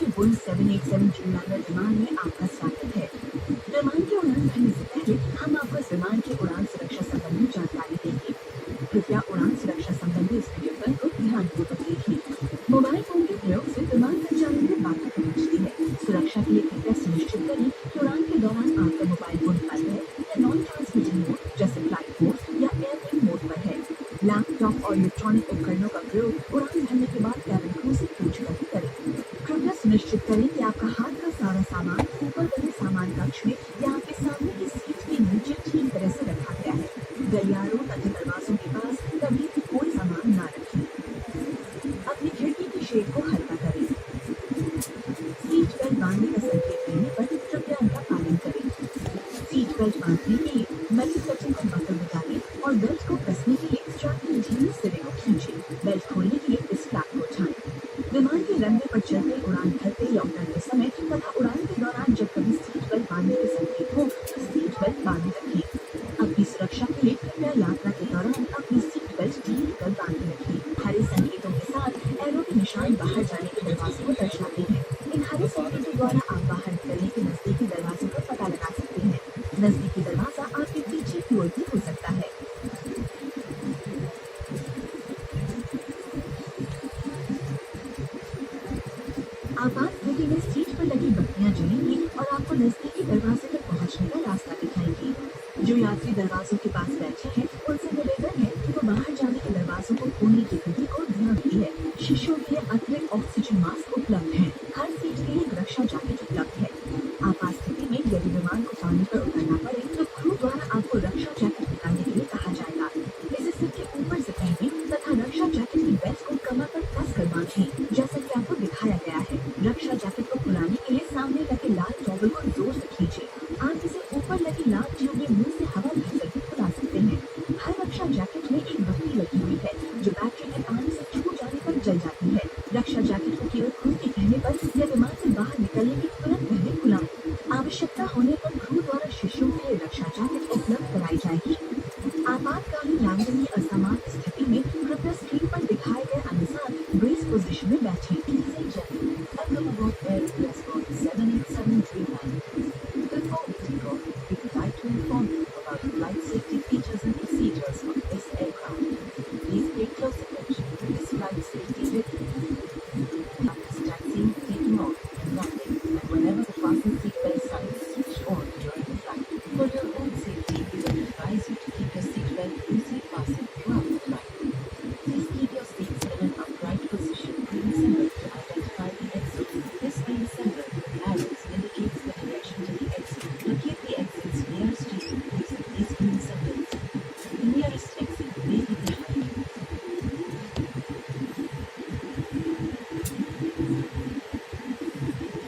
के Boeing 787 Dreamliner विमान में आपका स्वागत है। विमान की उड़ान भरने से पहले हम आपको इस विमान की उड़ान सुरक्षा संबंधी जानकारी देंगे। कृपया उड़ान सुरक्षा संबंधी इस वीडियो पर को ध्यानपूर्वक देखिए। मोबाइल फोन के प्रयोग से विमान संचालन में बाधा पहुंचती है। सुरक्षा के लिए कृपया सुनिश्चित करें कि उड़ान के दौरान आपका मोबाइल फोन बंद है या नॉन ट्रांसमिटिंग मोड जैसे फ्लाइट मोड या एयरप्लेन मोड पर है। लैपटॉप और इलेक्ट्रॉनिक उपकरणों का प्रयोग उड़ान भरने के बाद कैबिन क्रू से पूछकर ही करें। कृपया सुनिश्चित करें कि आपका हाथ का सारा सामान ऊपर बने सामान कक्ष में या आपके सामने की सीट के नीचे ठीक तरह से रखा गया है। गलियारों तथा दरवाजों के पास कभी भी कोई सामान ना रखें। अपनी खिड़की की शेड को हल्का करें। सीट बेल्ट बांधने का संकेत देने पर कृपया उनका पालन करें। सीट बेल्ट बांधने के लिए मेटल सेटिंग को बटन डालें और बेल्ट को कसने के लिए स्ट्रैप के ढीले सिरे को खींचें। बेल्ट खोलने के लिए इस फ्लैप को उठाएं। विमान के रनवे पर चलते, उड़ान भरते या उतरते समय तथा उड़ान के दौरान जब कभी सीट बेल्ट बांधने के संकेत हो तो सीट बेल्ट बांधे रखें। अपनी सुरक्षा के लिए कृपया यात्रा के दौरान अपनी सीट बेल्ट ढीली कर बांधे रखें। हरे संकेतों के साथ एरो के निशान बाहर जाने के दरवाजों को दर्शाते हैं। इन हरे संकेतों द्वारा आप बाहर निकलने के नजदीकी दरवाजों का पता लगा सकते हैं। नजदीकी दरवाजा आपके पीछे की ओर भी हो सकता है। आपात स्थिति में सीट पर लगी बत्तियां जलेंगी और आपको नजदीकी दरवाजे तक पहुंचने का रास्ता दिखाएंगी। जो यात्री दरवाजों के पास बैठे हैं उनसे निवेदन है कि वो बाहर जाने के दरवाजों को खोलने की विधि को ध्यान दिए। शिशुओं के लिए अतिरिक्त ऑक्सीजन मास्क उपलब्ध है। हर सीट के लिए एक रक्षा जैकेट उपलब्ध है। आपात स्थिति में यदि विमान को पानी पर उतरना पड़े तो क्रू द्वारा आपको रक्षा जैकेट निकालने के लिए कहा जाएगा। इसे सिर के ऊपर से पहने तथा रक्षा जैकेट की बेल्ट को कमर पर कस कर बांधें, जैसा कि आपको दिखाया गया है। रक्षा जैकेट को खुलाने के लिए सामने लगे लाल टॉवल को जोर से खींचें। आप इसे ऊपर लगी लाल ट्यूब में मुंह से हवा भरकर भी खुला सकते हैं। हर रक्षा जैकेट में एक बत्ती लगी हुई है जो बैटरी के पानी से छू जाने पर जल जाती है। रक्षा जैकेट को केवल क्रू के कहने पर या विमान से बाहर निकलने के तुरंत पहले खुलाएं। आवश्यकता होने पर क्रू द्वारा शिशुओं के लिए रक्षा जैकेट उपलब्ध कराई जाएगी। आपातकालीन लैंडिंग की असामान्य स्थिति में कृपया स्क्रीन पर दिखाए गए अनुसार ब्रेस पोजीशन में बैठें। Welcome aboard Air Transport 787 Dreamliner. Before we take off, we would like to inform you about the flight safety features and procedures of this aircraft. Please pay close attention to this flight safety video. After taxiing, taking off, and landing, and whenever the fasten seatbelt sign is switched on during the flight. For your own safety, we would advise you to keep your seatbelt loosely fastened throughout the flight. Please keep your seats in an upright position, being assembled to identify the exit. This being assembled with arrows indicates the direction to the exit. Locate the exits nearest to you using these being assembled. The nearest exit may be behind you.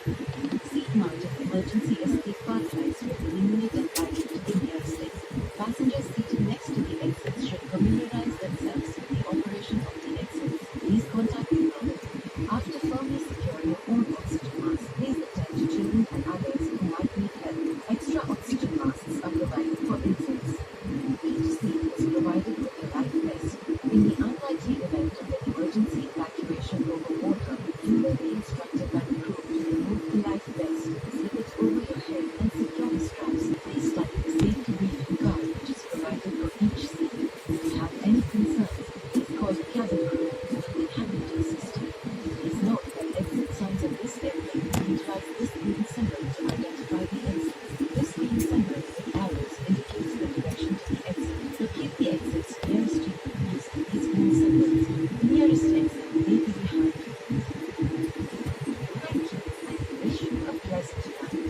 Seat-mounted emergency escape pathways will illuminate and guide you to the nearest exit. Passengers seated next to the exits should familiarize themselves with the operation of the exits. Please contact the pilot. After firmly securing your own oxygen mask, please attend to children and others who might need help. Extra oxygen masks are provided for infants. Each seat is provided with a life vest. In the unlikely event of an emergency evacuation over water, you will be instructed by the crew to remove the life vest, slip it over your head and secure the straps. Please study the safety briefing card which is provided for each seat. If you have any concerns, please call the cabin crew who will be happy to assist you. Please note that exit signs of this airplane utilize this beam symbol to identify the exit. This beam symbol with arrows indicates the direction to the exit. Locate the exits nearest to you using these beam symbols. The nearest exit may be behind you. Thank you, and we wish you a pleasant flight.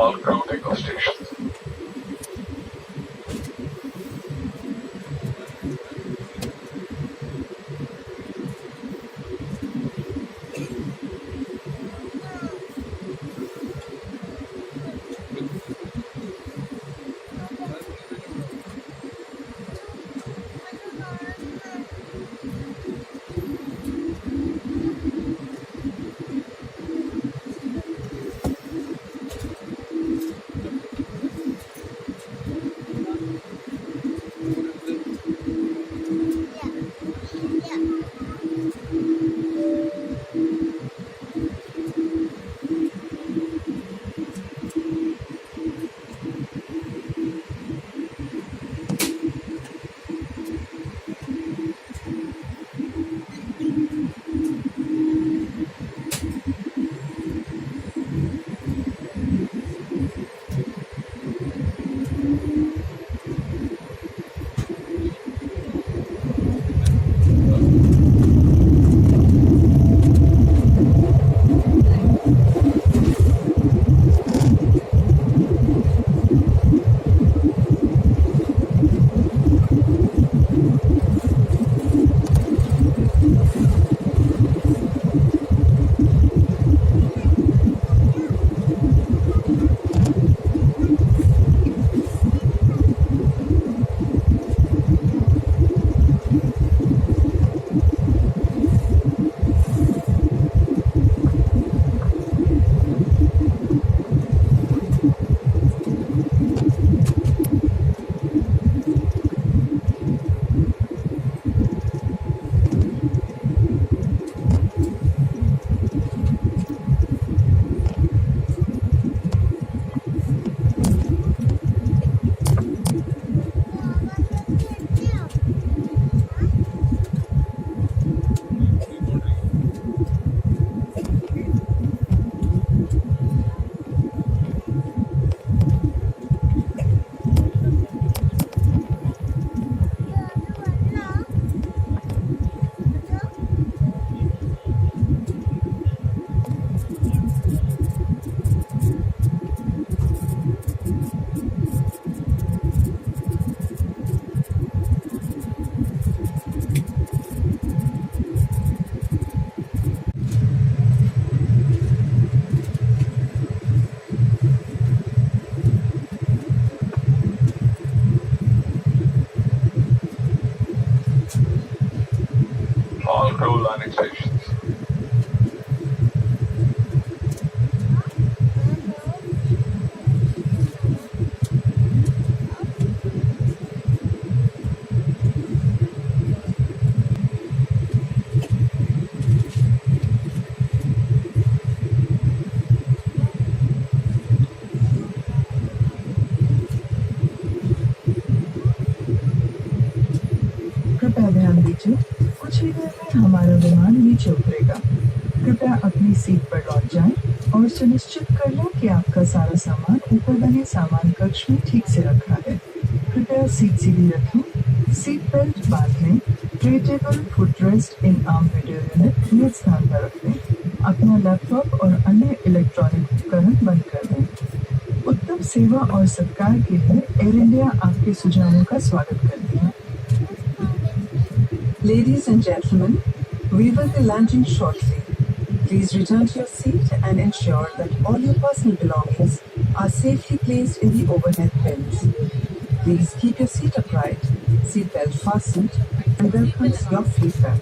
All ground echo stations. All crew landing stations. कृपया ध्यान दीजिए, कुछ ही देर में हमारा विमान नीचे उतरेगा। कृपया अपनी सीट पर लौट जाएं और सुनिश्चित कर लें कि आपका सारा सामान ऊपर बने सामान कक्ष में ठीक से रखा है। कृपया सीट सीधी रखें, सीट बेल्ट बांध लें, ट्रे टेबल, फुटरेस्ट इन आर्म वीडियो यूनिट नियत स्थान पर रख दें। अपना लैपटॉप और अन्य इलेक्ट्रॉनिक उपकरण बंद कर दें। उत्तम सेवा और सत्कार के लिए एयर इंडिया आपके सुझावों का स्वागत करती है। Ladies and gentlemen, we will be landing shortly. Please return to your seat and ensure that all your personal belongings are safely placed in the overhead bins. Please keep your seat upright, seatbelt fastened, and welcomes your feedback.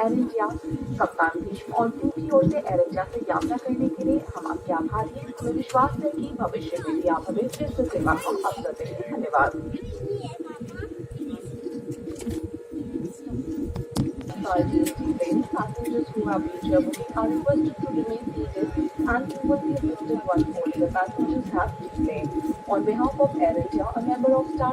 Air India कप्तान भीष्म और crew की ओर से air India से यात्रा करने के लिए हम आपके आभारी हैं। हमें विश्वास है कि भविष्य में भी आप हमें फिर से सेवा का अवसर देंगे। धन्यवाद। Passengers who have reached your booking are requested to remain seated and you will be assisted once more. The passengers have to stay. On behalf of Air India, a member of Star